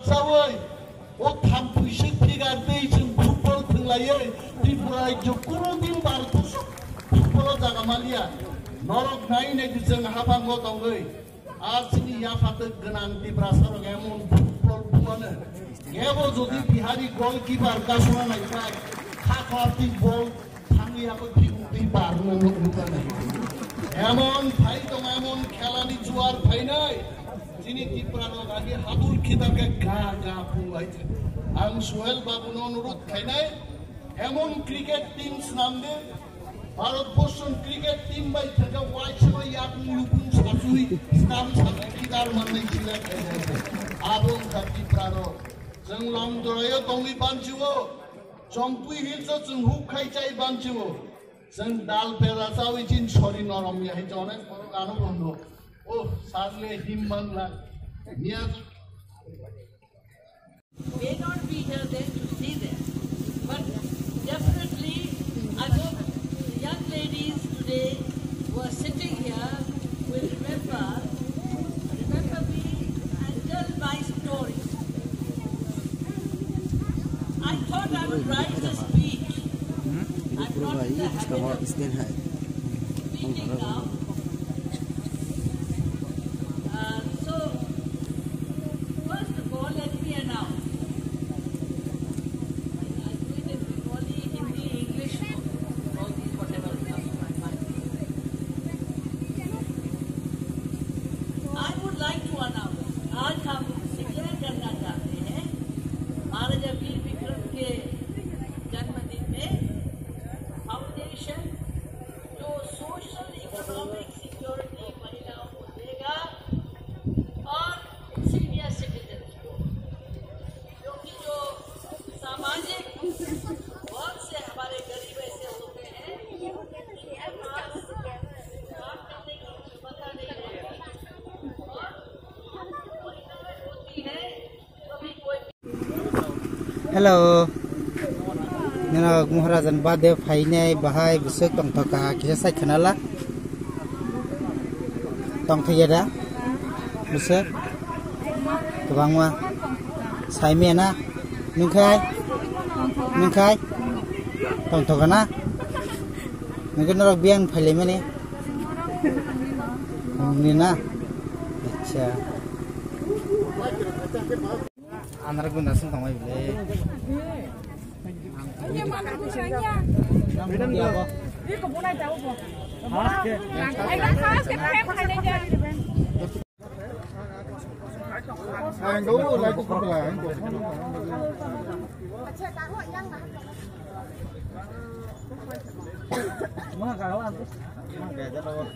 Sawai, oh tampui sekitar desa football penglaya di Pulau Jogoro di Bartus football jaga malia norok naik nih jeng habang gotong gay asini ya fatah genang di berasal ngemon football buana ngebo jadi bihari goalkeeper kasuna naik baik hakati ball tangi aku di bar nunggu nih emon fight dong emon kelani juar final ini Tiprano lagi habul kita ke gaga pulai. Ang Suhel babu nurut kainai, emon cricket team senamde, Bharatbhorshon cricket team by terga waiswa yakun lukun sabui, senam sabui kita manai sila kainai. Abang Tiprano, jeng long doraya tongi bancuo, jongpui hilso jeng huk kai cai bancuo, jeng dal pera sawi jin sorry norom ya hijones porong anu bondo. Oh, sadly himman la near may not be here then to see them, but definitely I hope the young ladies today who are sitting here will remember me and tell my story. I thought I would write a speech. I'm not in the habit of speaking now. आज हम declare करना चाहते हैं महाराजा वीर विक्रम के जन्मदिन में foundation जो social economic security महिलाओं को देगा और सीनियर सिटीजन को, क्योंकि जो सामाजिक बहुत से हमारे गरीब ऐसे होते हैं काम करने की क्षमता नहीं रहती Hello, nana Maharajan Bade Faine Bahai Busuk Tong Toka Kisah Kanala Tong Tayada Busuk Kebangwa Saimena Mingkai Tong Tokana mungkin orang biang film ini Nina acha anak guna sing kamai bile ini mana busanya dia apa ini kebunai tahu po khas ke kayak kali dia anh đúng lại cũng không là anh của mana kalau aku mana kayak jatuh